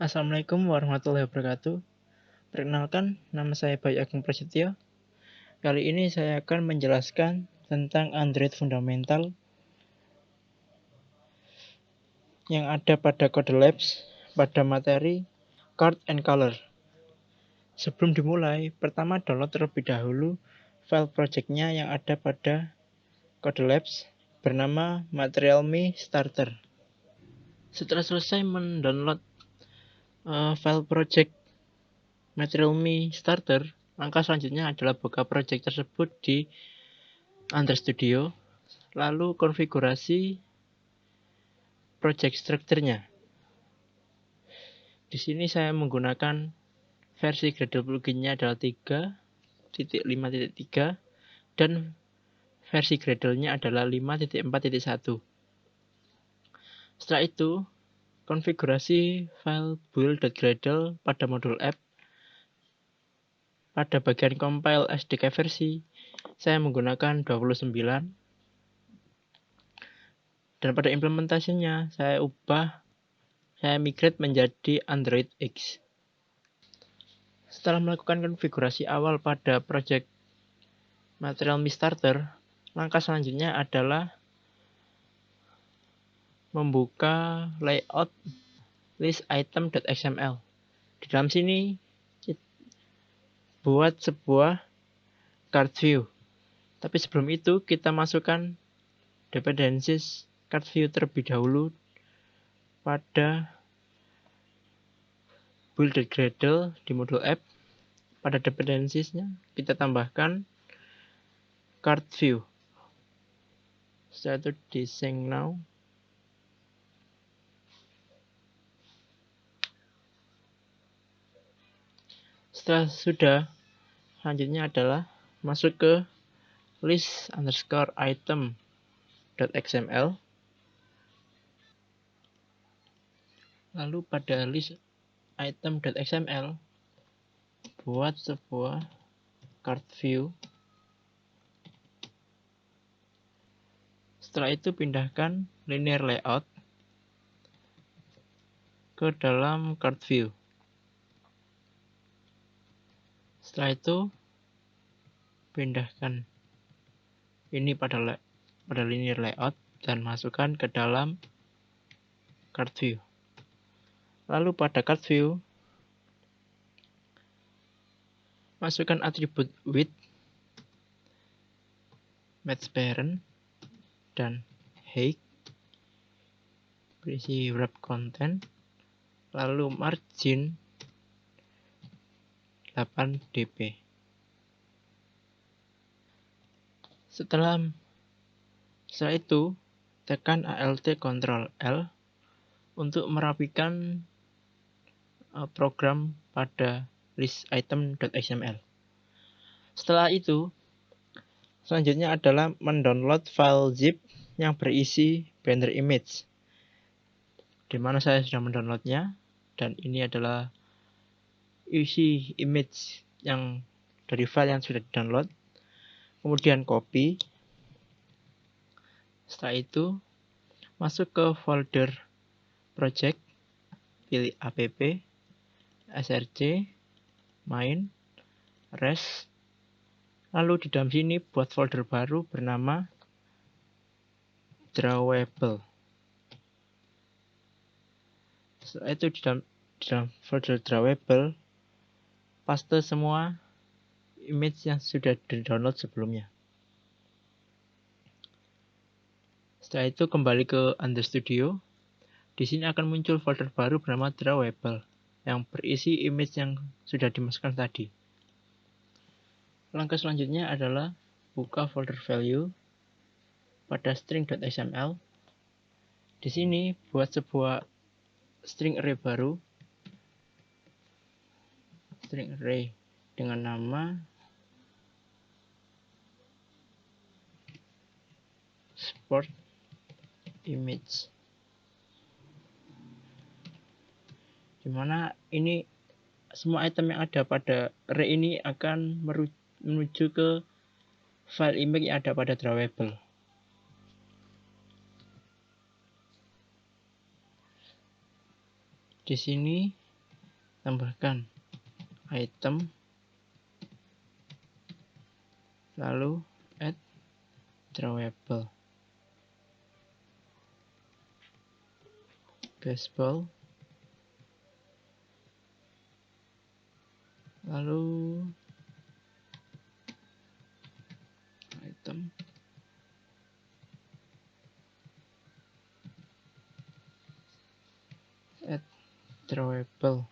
Assalamualaikum warahmatullahi wabarakatuh. Perkenalkan, nama saya Bayu Agung Prasetyo. Kali ini saya akan menjelaskan tentang Android fundamental yang ada pada CodeLabs pada materi Card and Color. Sebelum dimulai, pertama download terlebih dahulu file projectnya yang ada pada CodeLabs bernama Material Me Starter. Setelah selesai mendownload file project Material Me Starter, langkah selanjutnya adalah buka project tersebut di Android Studio, lalu konfigurasi project structure-nya. Di sini saya menggunakan versi Gradle plugin-nya adalah 3.5.3 dan versi Gradle-nya adalah 5.4.1. Setelah itu, konfigurasi file build.gradle pada modul app. Pada bagian compile SDK versi, saya menggunakan 29. Dan pada implementasinya, saya migrate menjadi Android X. Setelah melakukan konfigurasi awal pada project Material Me Starter, langkah selanjutnya adalah membuka layout list item.xml. Di dalam sini buat sebuah card view. Tapi sebelum itu kita masukkan dependencies card view terlebih dahulu pada build.gradle di modul app. Pada dependencies-nya kita tambahkan card view. Setelah itu di sync now. Setelah sudah, selanjutnya adalah masuk ke list underscore item.xml. Lalu pada list item.xml buat sebuah card view. Setelah itu pindahkan linear layout ke dalam card view. Setelah itu pindahkan ini pada linear layout dan masukkan ke dalam card view. Lalu pada card view masukkan atribut width, match parent, dan height, berisi wrap content, lalu margin 8 dp. Setelah itu tekan Alt Ctrl L untuk merapikan program pada list item.xml. Setelah itu selanjutnya adalah mendownload file zip yang berisi banner image, di mana saya sudah mendownloadnya, dan ini adalah isi image yang dari file yang sudah di-download. Kemudian copy. Setelah itu masuk ke folder project, pilih app, src, main, res. Lalu di dalam sini buat folder baru bernama drawable. Setelah itu di dalam folder drawable paste semua image yang sudah di-download sebelumnya. Setelah itu kembali ke Android Studio. Di sini akan muncul folder baru bernama drawable yang berisi image yang sudah dimasukkan tadi. Langkah selanjutnya adalah buka folder value pada string.xml. Di sini buat sebuah string array baru, string array dengan nama sport image, dimana ini semua item yang ada pada array ini akan menuju ke file image yang ada pada drawable. Di sini tambahkan item, lalu add drawable, baseball, lalu item, add drawable.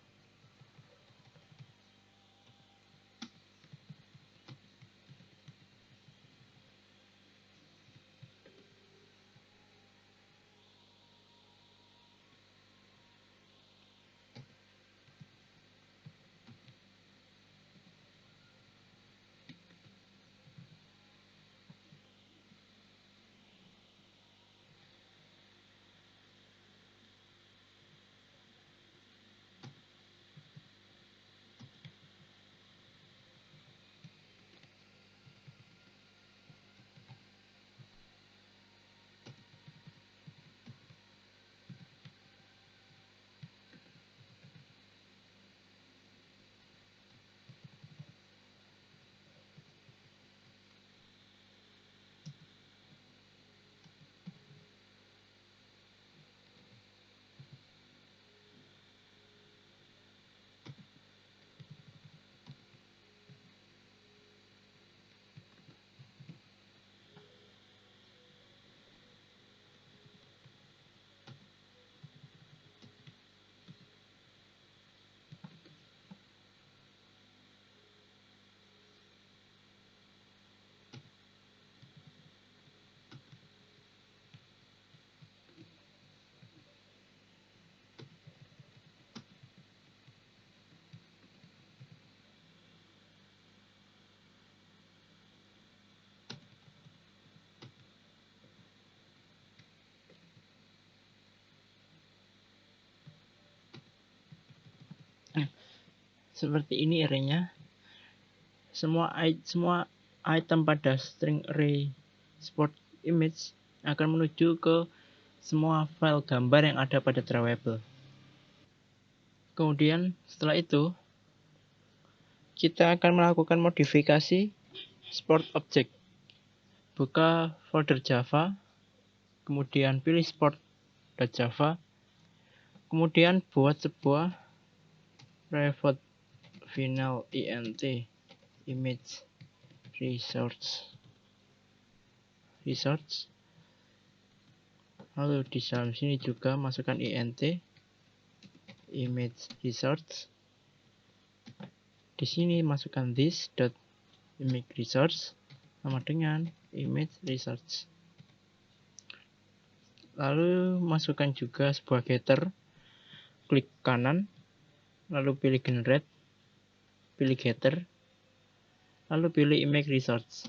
Seperti ini arraynya. Semua item pada string array sport image akan menuju ke semua file gambar yang ada pada drawable. Kemudian setelah itu kita akan melakukan modifikasi sport object. Buka folder Java, kemudian pilih sport.java, kemudian buat sebuah private final int image resource, lalu di dalam sini juga masukkan int image resource. Di sini masukkan this dot image resource sama dengan image resource. Lalu masukkan juga sebuah getter, klik kanan, lalu pilih generate, pilih getter, lalu pilih image resource.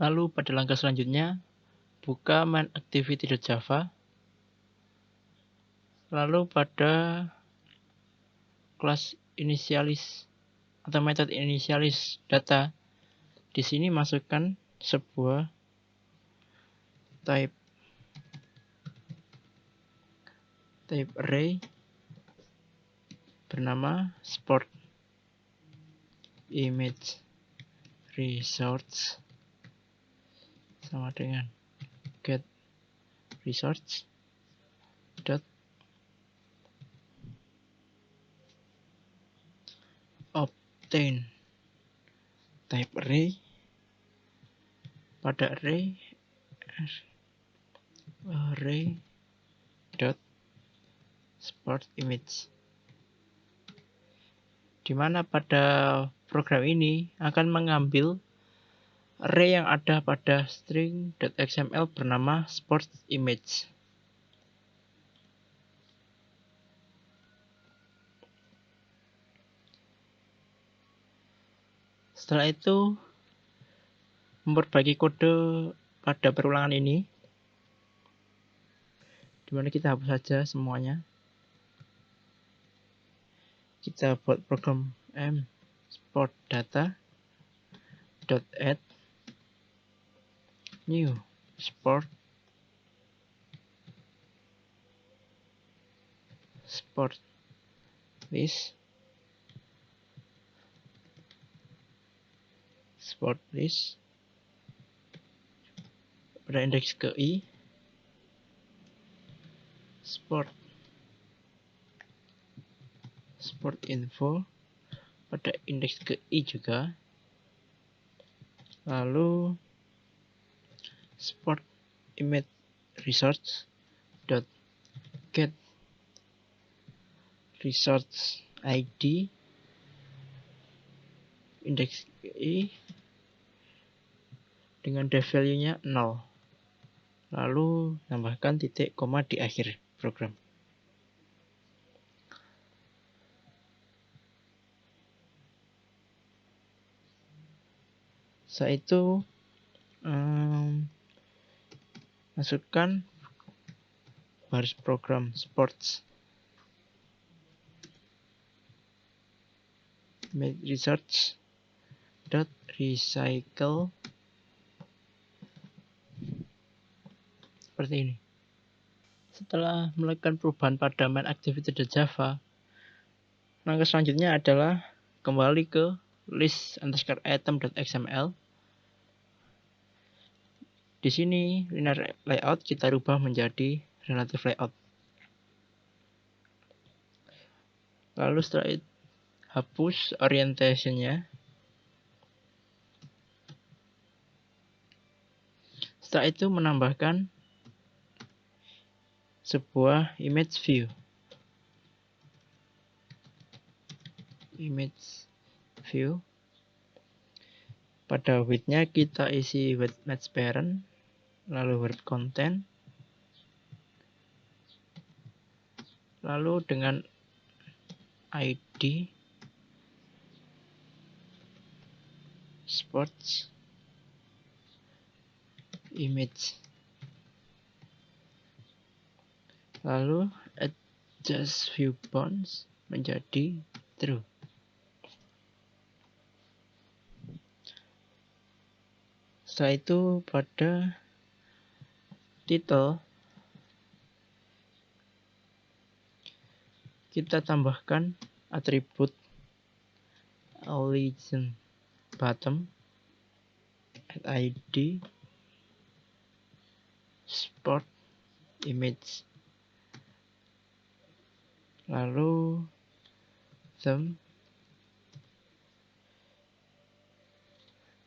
Lalu pada langkah selanjutnya, buka main activity.java, lalu pada kelas initialis atau metode initialis data, di sini masukkan sebuah type array bernama sport image resource sama dengan get resource dot obtain type array pada array dot sport image, di mana pada program ini akan mengambil array yang ada pada string.xml bernama sport image. Setelah itu memperbaiki kode pada perulangan ini, dimana kita hapus saja semuanya. Kita buat program sport data dot add new sport list, sport list, pada indeks ke I, sport info pada indeks ke I juga, lalu sport image resource dot get resource ID indeks ke I dengan def value-nya 0, lalu tambahkan titik koma di akhir program. Setelah itu masukkan baris program sports image research dot recycle seperti ini. Setelah melakukan perubahan pada main activity.java, langkah selanjutnya adalah kembali ke list_item.xml. Di sini linear layout kita rubah menjadi relative layout. Lalu setelah itu hapus orientation-nya. Setelah itu menambahkan sebuah image view. Pada width-nya kita isi width match parent, lalu word content, lalu dengan ID sports image, lalu adjust view bounds menjadi true. Setelah itu pada title kita tambahkan atribut origin bottom ID sport image, lalu theme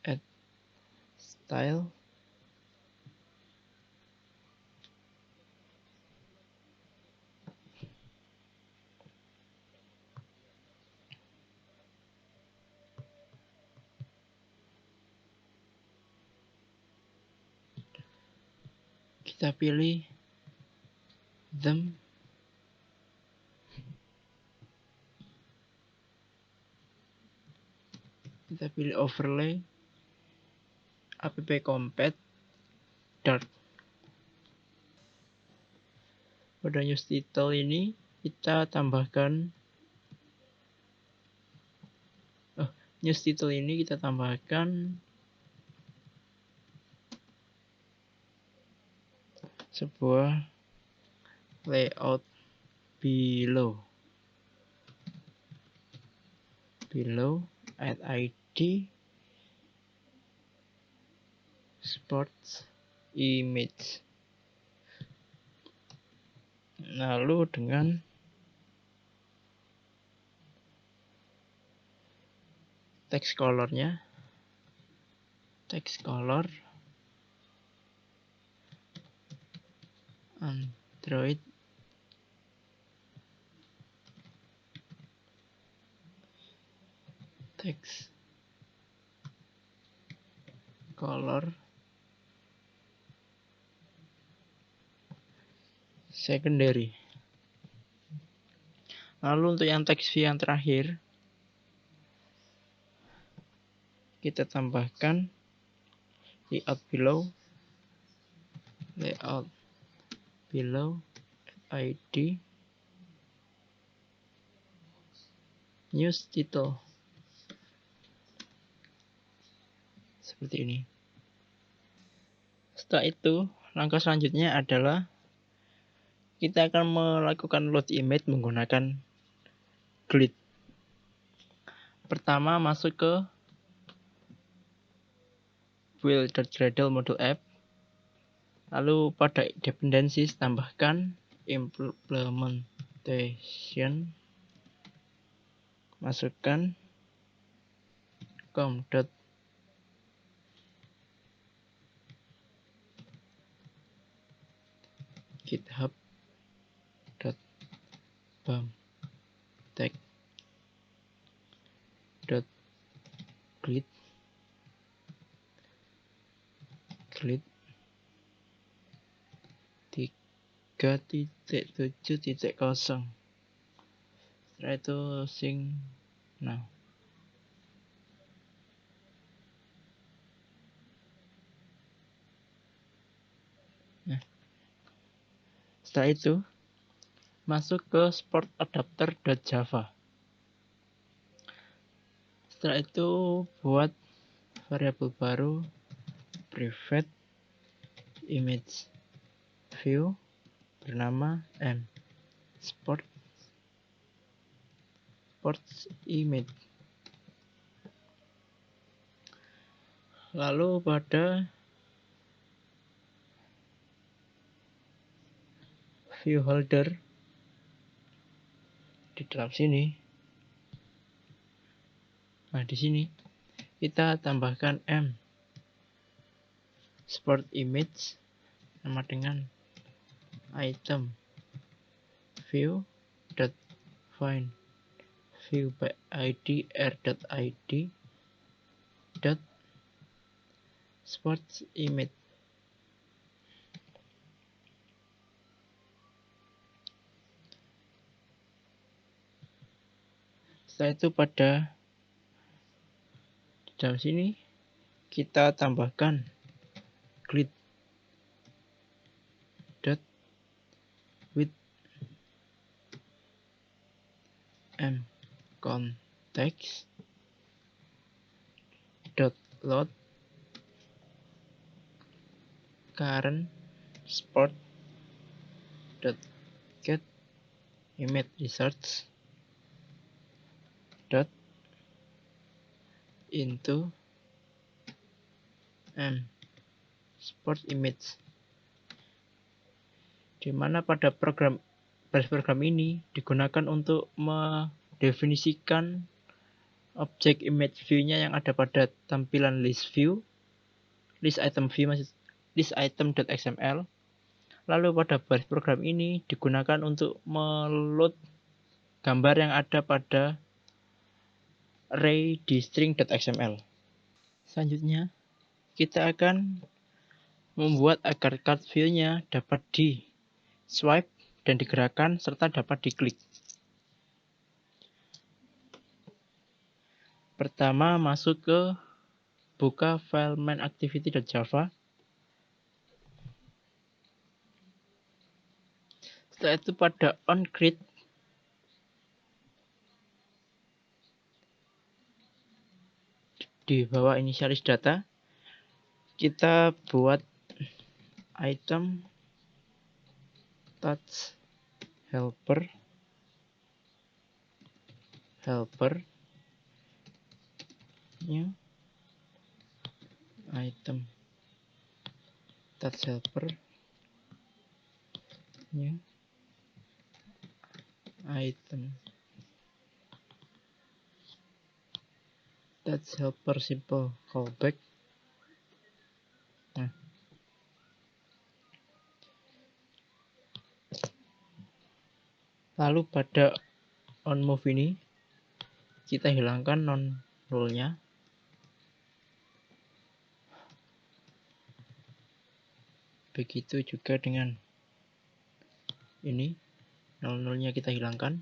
add style, kita pilih theme, kita pilih overlay app compat dark. Pada news title ini kita tambahkan sebuah layout below add ID sports image, lalu dengan text color-nya Android text color secondary. Lalu untuk yang text view yang terakhir kita tambahkan layout below ID news title seperti ini. Setelah itu langkah selanjutnya adalah kita akan melakukan load image menggunakan Glit. Pertama masuk ke build.gradle module app. Lalu pada dependencies tambahkan implementation, masukkan com.github.tag.glit glit 3.7.0. Setelah itu sync now. Setelah itu masuk ke sportadapter.java. Setelah itu buat variabel baru private image view bernama sports image. Lalu pada view holder di dalam sini, nah di sini kita tambahkan sport image sama dengan item view dot find view by id r.id dot sports image. Setelah itu pada dalam sini kita tambahkan glit dot with context dot load current sport dot get image results dot into sport image, di mana pada baris program ini digunakan untuk mendefinisikan objek image view-nya yang ada pada tampilan list item.xml. Lalu pada baris program ini digunakan untuk meload gambar yang ada pada array di string.xml. Selanjutnya kita akan membuat agar card view-nya dapat di swipe dan digerakkan serta dapat diklik. Pertama masuk ke buka file mainActivity.java. Setelah itu pada onGrid di bawah inisialis data kita buat item touch helper new item touch helper new item touch helper simple callback. Nah, lalu pada onMove ini kita hilangkan non null-nya. Begitu juga dengan ini, nol-nolnya kita hilangkan.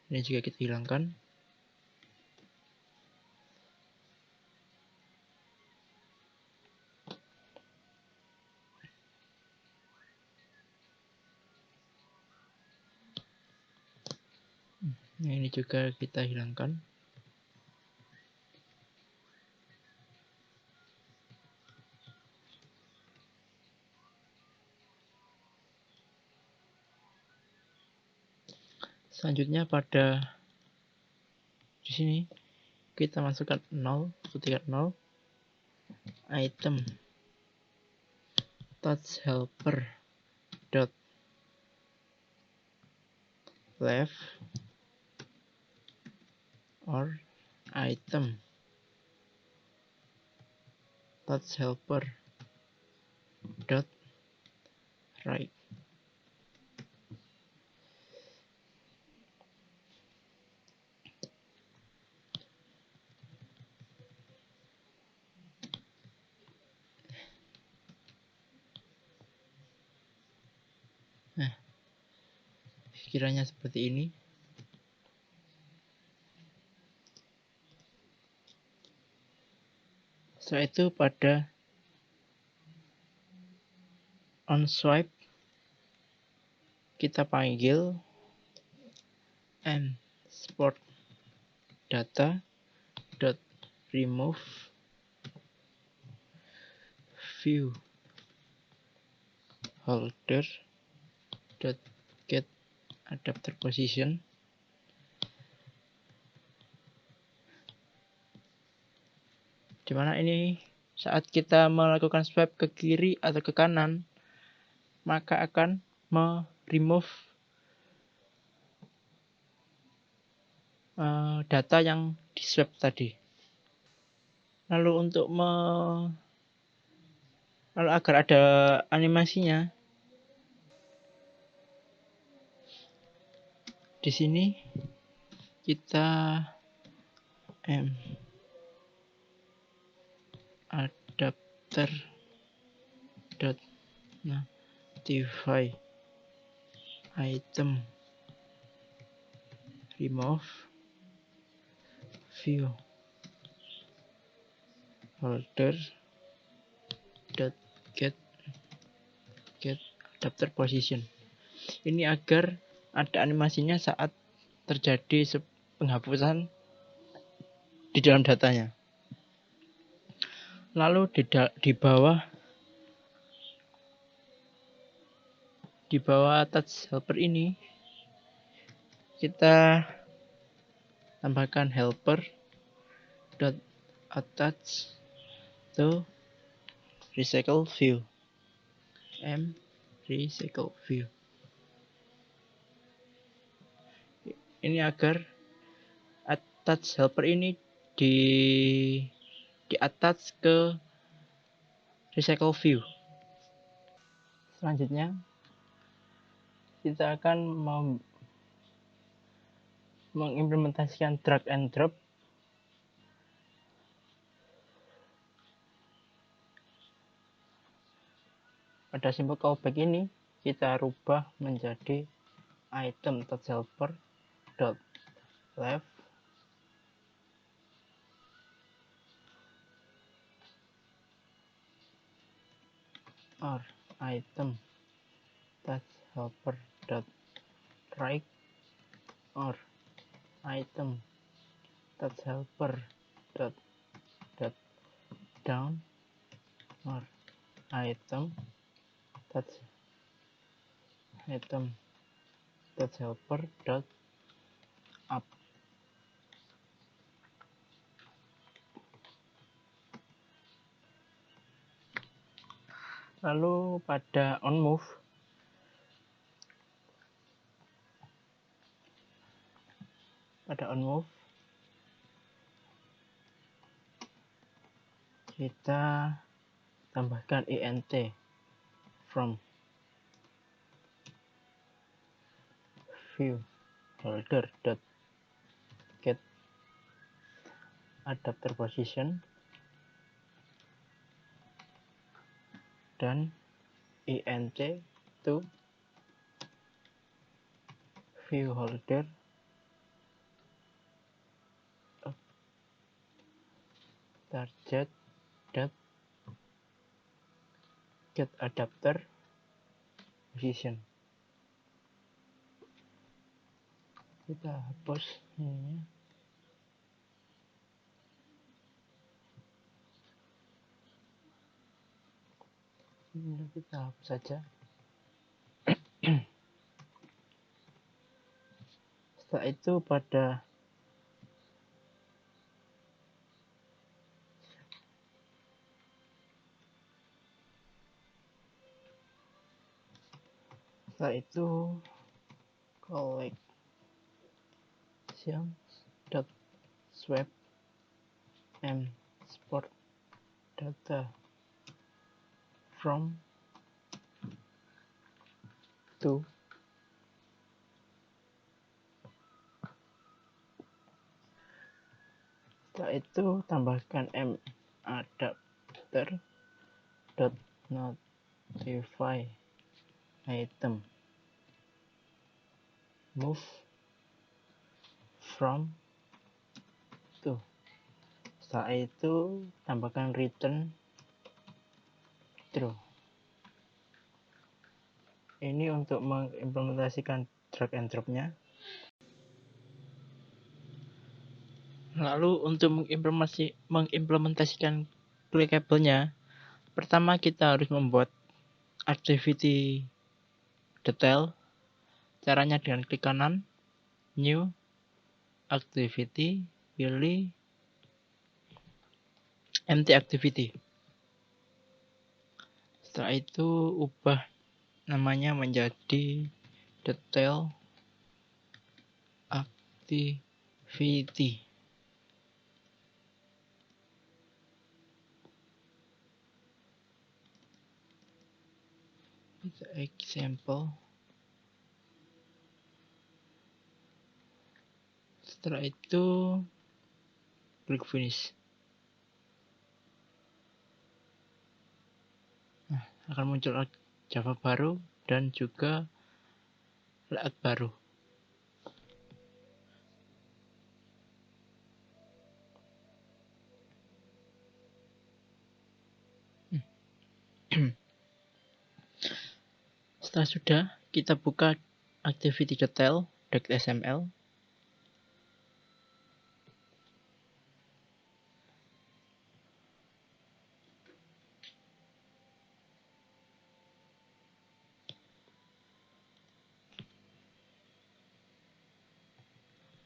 Ini juga kita hilangkan. Nah, ini juga kita hilangkan. Selanjutnya pada di sini kita masukkan 0, ketikkan 0, item touch helper dot left or item touch helper dot right. Nah, kiranya seperti ini. Setelah itu pada on swipe kita panggil and sport data dot remove view holder dot get adapter position. Dimana ini saat kita melakukan swipe ke kiri atau ke kanan, maka akan remove data yang di swipe tadi. Lalu untuk lalu agar ada animasinya, di sini kita adapter dot notify item remove view holder dot get adapter position. Ini agar ada animasinya saat terjadi penghapusan di dalam datanya. Lalu di bawah touch helper ini kita tambahkan helper dot attach to recycle view recycle view. Ini agar attach helper ini di attach ke recycle view. Selanjutnya kita akan mengimplementasikan drag and drop pada simbol callback ini. Kita rubah menjadi item touch helper dot left or item touch helper dot right or item touch helper dot down or item touch helper dot up. Lalu pada on move kita tambahkan int from view holder dot get adapter position dan int to view holder target dot get adapter position. Kita hapus ini. Ini kita hapus saja. Setelah itu pada collection.swap and export data from to. Setelah itu tambahkan adapter dot notify item move from to. Setelah itu tambahkan return true. Ini untuk mengimplementasikan drag and drop-nya. Lalu untuk mengimplementasikan clickable-nya, pertama kita harus membuat activity detail. Caranya dengan klik kanan, new, activity, pilih empty activity. Setelah itu ubah namanya menjadi detail activity. Example. Setelah itu klik finish. Nah, akan muncul Java baru dan juga layout baru. Setelah sudah, kita buka activity detail.xml.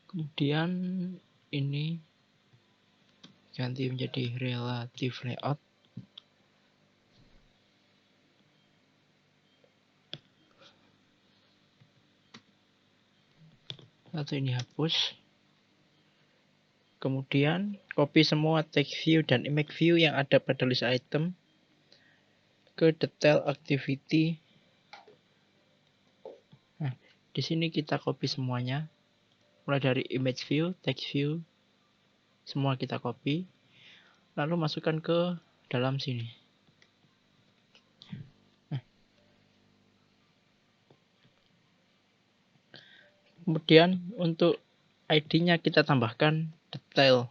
Kemudian ini ganti menjadi relative layout. Atau ini hapus. Kemudian copy semua text view dan image view yang ada pada list item ke detail activity. Nah, di sini kita copy semuanya. Mulai dari image view, text view, semua kita copy. Lalu masukkan ke dalam sini. Nah, kemudian untuk ID-nya kita tambahkan detail.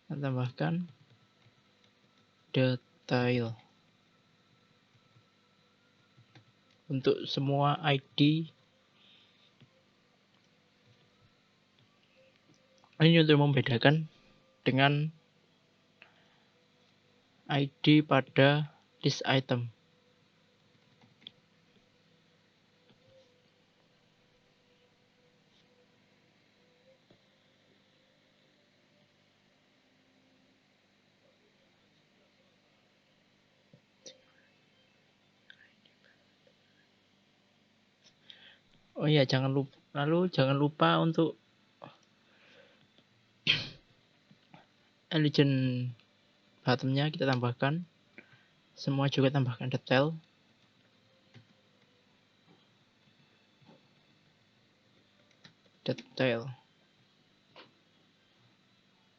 Kita tambahkan detail. Untuk semua ID. Ini untuk membedakan dengan ID pada list item. Oh iya, jangan lupa untuk legend bottomnya kita tambahkan. Semua juga tambahkan detail.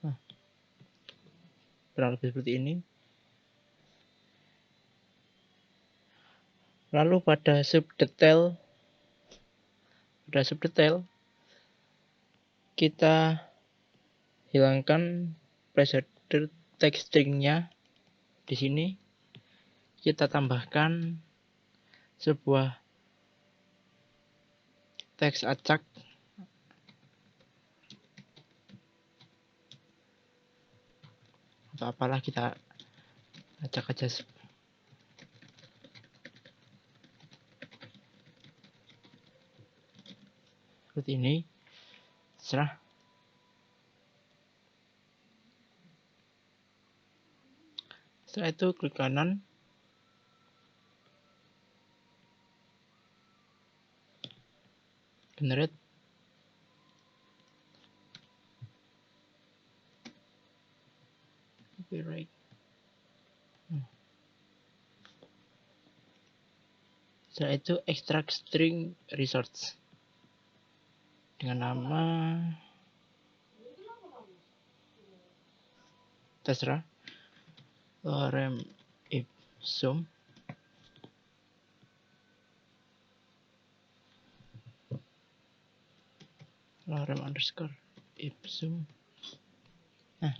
Nah, kurang lebih seperti ini. Lalu pada subdetail kita hilangkan placeholder text string-nya. Di sini kita tambahkan sebuah teks acak atau apalah, kita acak aja. seperti ini. Setelah itu klik kanan, generate, copyright. Setelah itu extract string resource dengan nama terserah lorem ipsum lorem underscore ipsum. Nah,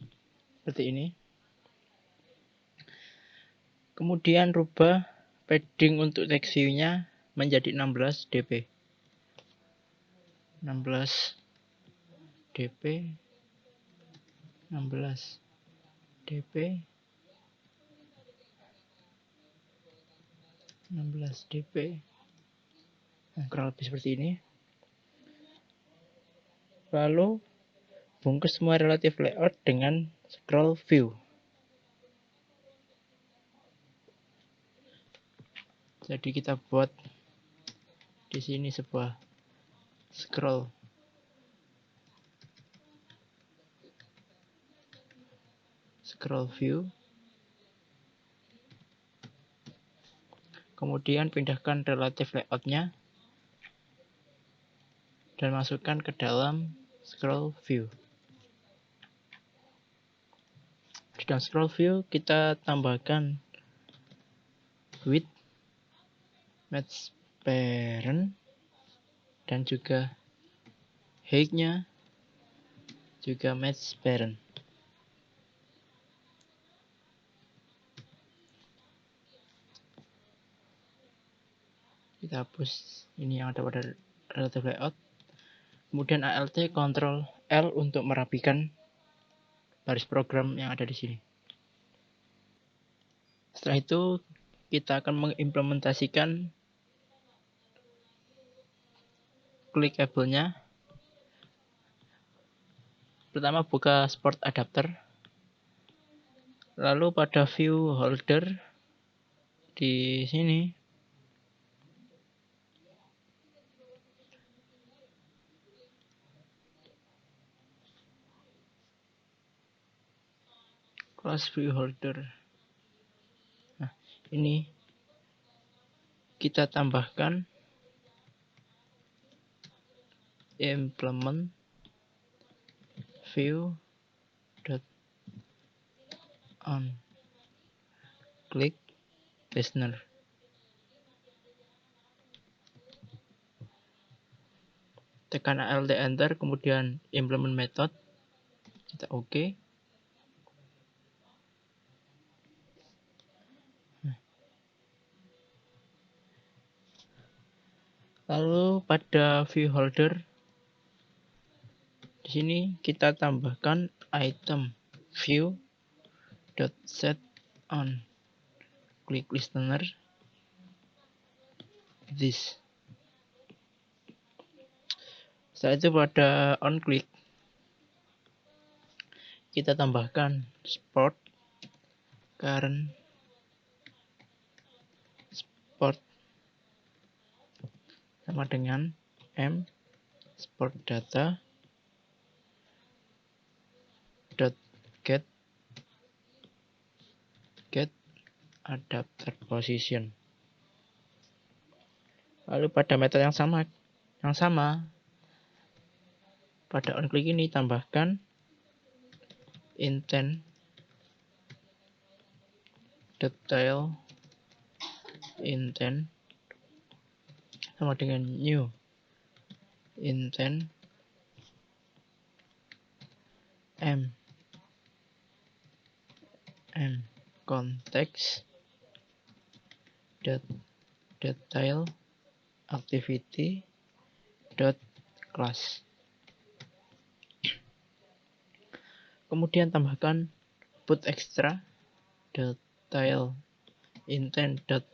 seperti ini. Kemudian rubah padding untuk text view-nya menjadi 16 dp. 16 dp 16 dp 16 dp. Nah, kurang lebih seperti ini. Lalu bungkus semua relative layout dengan scroll view. Jadi kita buat di sini sebuah scroll view. Kemudian pindahkan relative layout-nya dan masukkan ke dalam scroll view. Di dalam scroll view kita tambahkan width, match parent, dan juga height-nya juga match parent. Kita hapus ini yang ada pada relative layout. Kemudian Alt Ctrl L untuk merapikan baris program yang ada di sini. Setelah itu kita akan mengimplementasikan clickable-nya. Pertama buka Sport Adapter. Lalu pada view holder di sini class view holder. Nah, ini kita tambahkan implement view dot on click listener. Tekan Alt Enter, kemudian implement method. Kita oke. Lalu pada view holder di sini kita tambahkan item view dot set on click listener this. Setelah itu pada on click kita tambahkan sport current sport sama dengan m sport data dot get adapter position. Lalu pada metode yang sama pada on click ini tambahkan intent detail intent sama dengan new intent m context dot detail activity dot class. Kemudian tambahkan put extra detail intent dot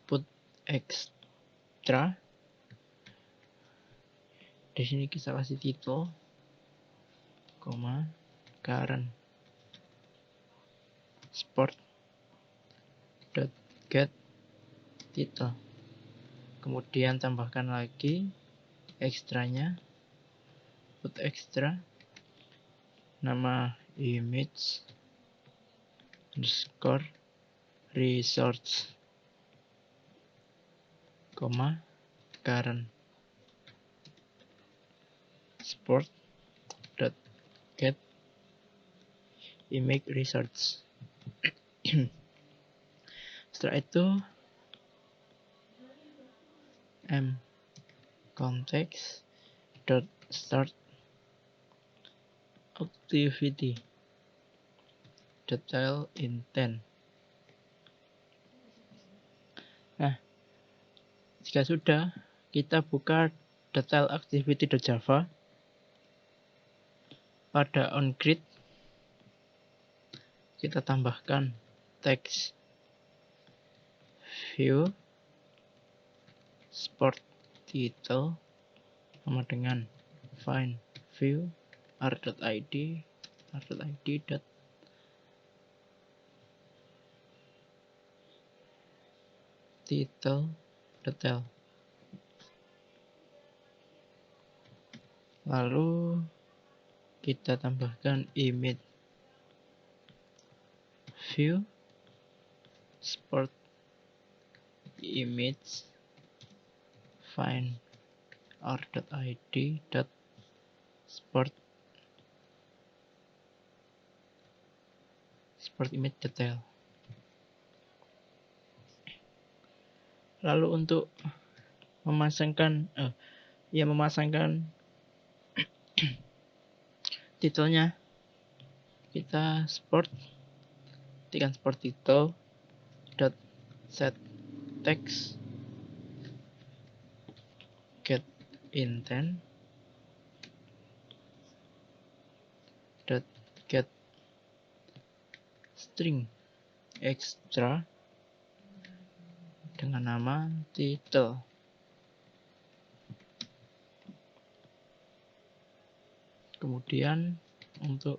put extra Di sini kita kasih title, koma, current sport dot get title. Kemudian tambahkan lagi ekstranya, put extra, nama image underscore resource, koma, current sport dot get image resource. Setelah itu m context dot start activity detail intent. Nah, jika sudah, kita buka detail activity.java. Pada onGrid kita tambahkan text view sport title sama dengan find view r.id dot title detail. Lalu kita tambahkan image view sport image find r.id dot sport image detail. Lalu untuk memasangkan titelnya, kita ketikkan sport title dot set text get intent dot get string extra dengan nama title. Kemudian untuk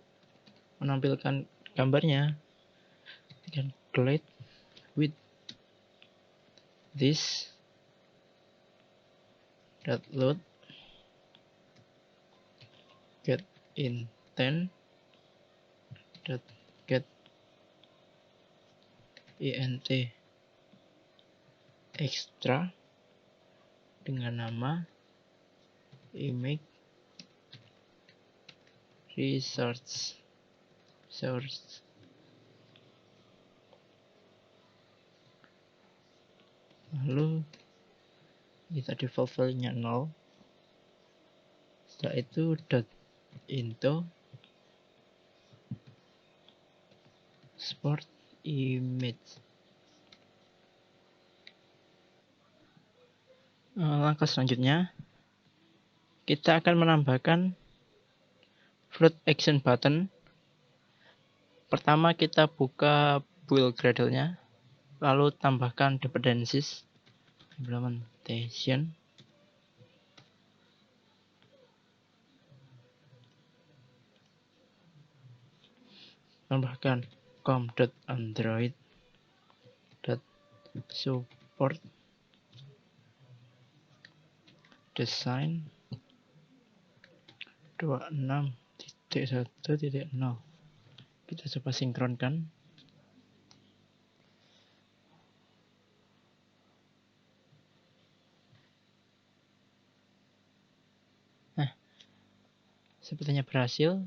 menampilkan gambarnya, dengan glide with this dot load get intent dot get int extra dengan nama image resource. Lalu kita default value-nya 0. Setelah itu dot into sport image. Langkah selanjutnya kita akan menambahkan float action button. Pertama kita buka build Gradle-nya, lalu tambahkan dependencies implementation, tambahkan com.android.support design 26.1.0. Kita coba sinkronkan. Nah, sepertinya berhasil.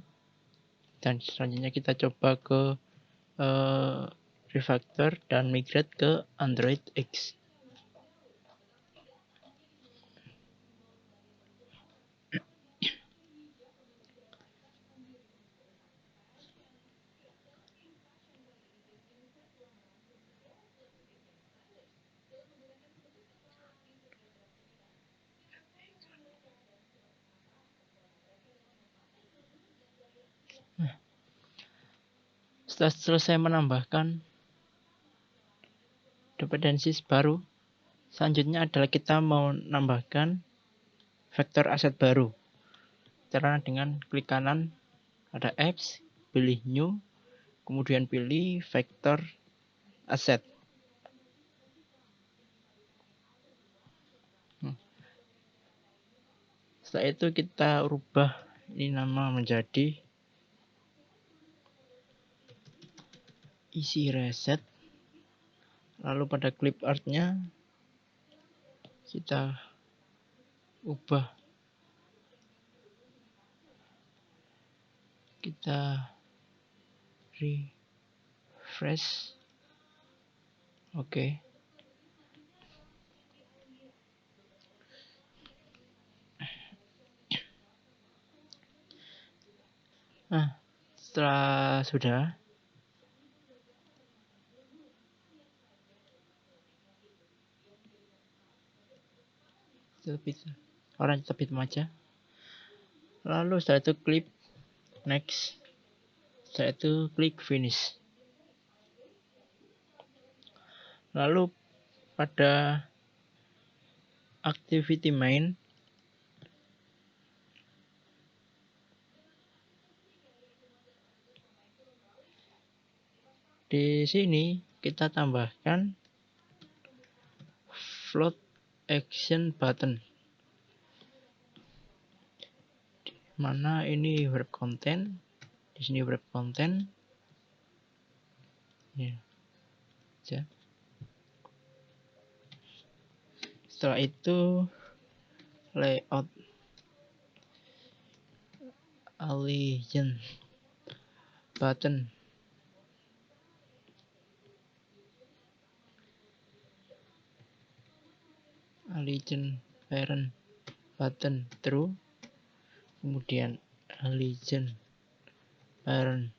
Dan selanjutnya kita coba ke refactor dan migrate ke Android X. Setelah selesai menambahkan dependencies baru, selanjutnya adalah kita mau menambahkan vektor aset baru. Caranya dengan klik kanan ada apps, pilih new, kemudian pilih vector asset. Setelah itu kita rubah ini nama menjadi isi reset. Lalu pada clip artnya kita ubah, kita refresh. Oke. Nah, setelah sudah, orang terbit aja. Lalu setelah itu klik next. Setelah itu klik finish. Lalu pada activity main di sini kita tambahkan float action button, mana ini web content, di sini web content ya. Setelah itu layout align button, align parent button true, kemudian align parent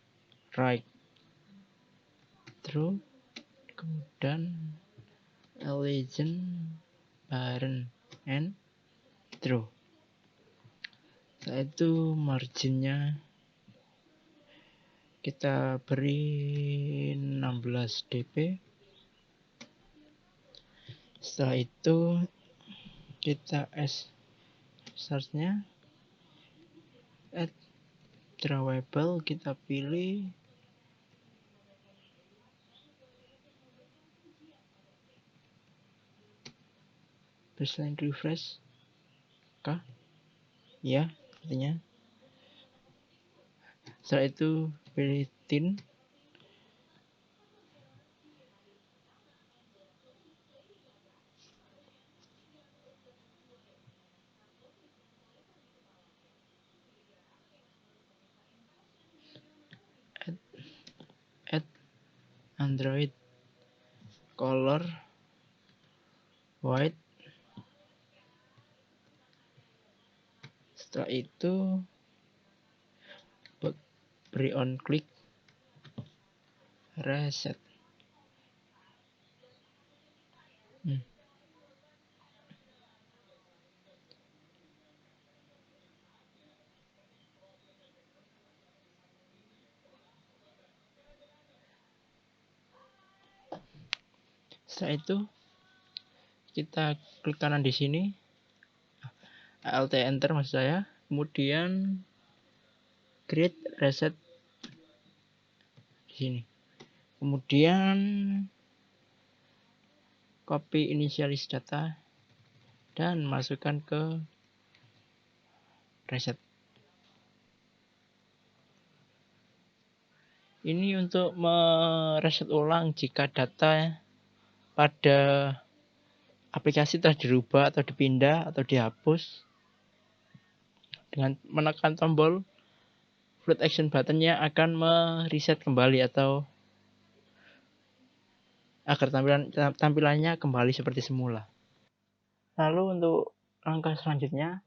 right true, kemudian align parent and true. Setelah itu marginnya kita beri 16 dp. Setelah itu kita search-nya add drawable, kita pilih baseline refresh kah? Ya, artinya. Setelah itu pilih thin, add Android color white. Setelah itu beri on click reset. Setelah itu kita klik kanan di sini, Alt enter maksud saya, kemudian create reset di sini. Kemudian copy initialize data dan masukkan ke reset. Ini untuk mereset ulang jika data pada aplikasi telah dirubah atau dipindah atau dihapus. Dengan menekan tombol float action buttonnya akan mereset kembali atau agar tampilannya kembali seperti semula. Lalu untuk langkah selanjutnya,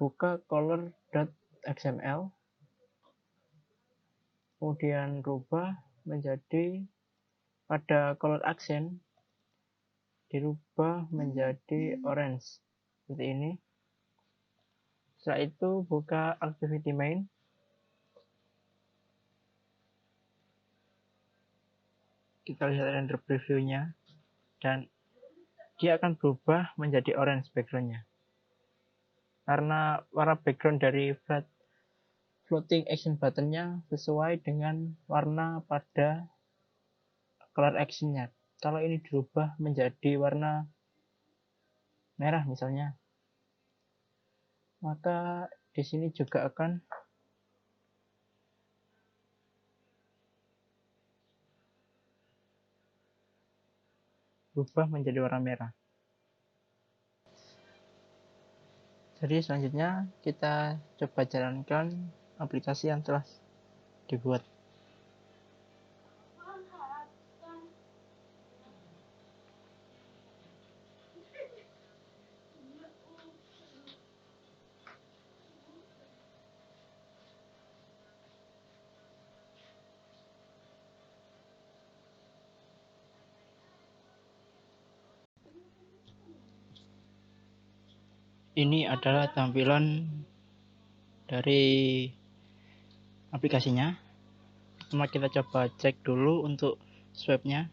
buka color.xml, kemudian rubah menjadi pada color accent dirubah menjadi orange seperti ini. Setelah itu buka activity main, kita lihat render previewnya dan dia akan berubah menjadi orange backgroundnya. karena warna background dari floating action buttonnya sesuai dengan warna pada color actionnya. Kalau ini dirubah menjadi warna merah misalnya, maka di sini juga akan berubah menjadi warna merah. Jadi selanjutnya kita coba jalankan aplikasi yang telah dibuat. Ini adalah tampilan dari aplikasinya. Pertama kita coba cek dulu untuk swipe-nya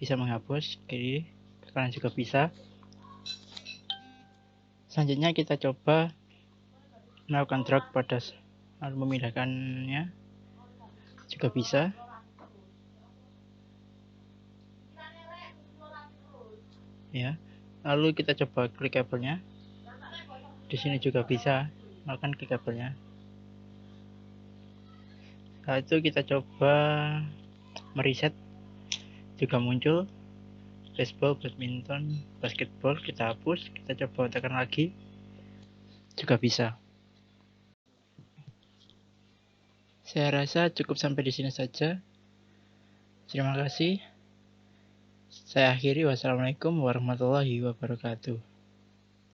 bisa menghapus kiri kanan juga bisa. Selanjutnya kita coba melakukan drag pada lalu memindahkannya juga bisa. Ya, lalu kita coba klik kabelnya. Di sini juga bisa melakukan klik kabelnya. Setelah itu kita coba mereset, juga muncul baseball, badminton, basketball. Kita hapus, kita coba tekan lagi, juga bisa. Saya rasa cukup sampai di sini saja. Terima kasih. Saya akhiri. Wassalamualaikum warahmatullahi wabarakatuh.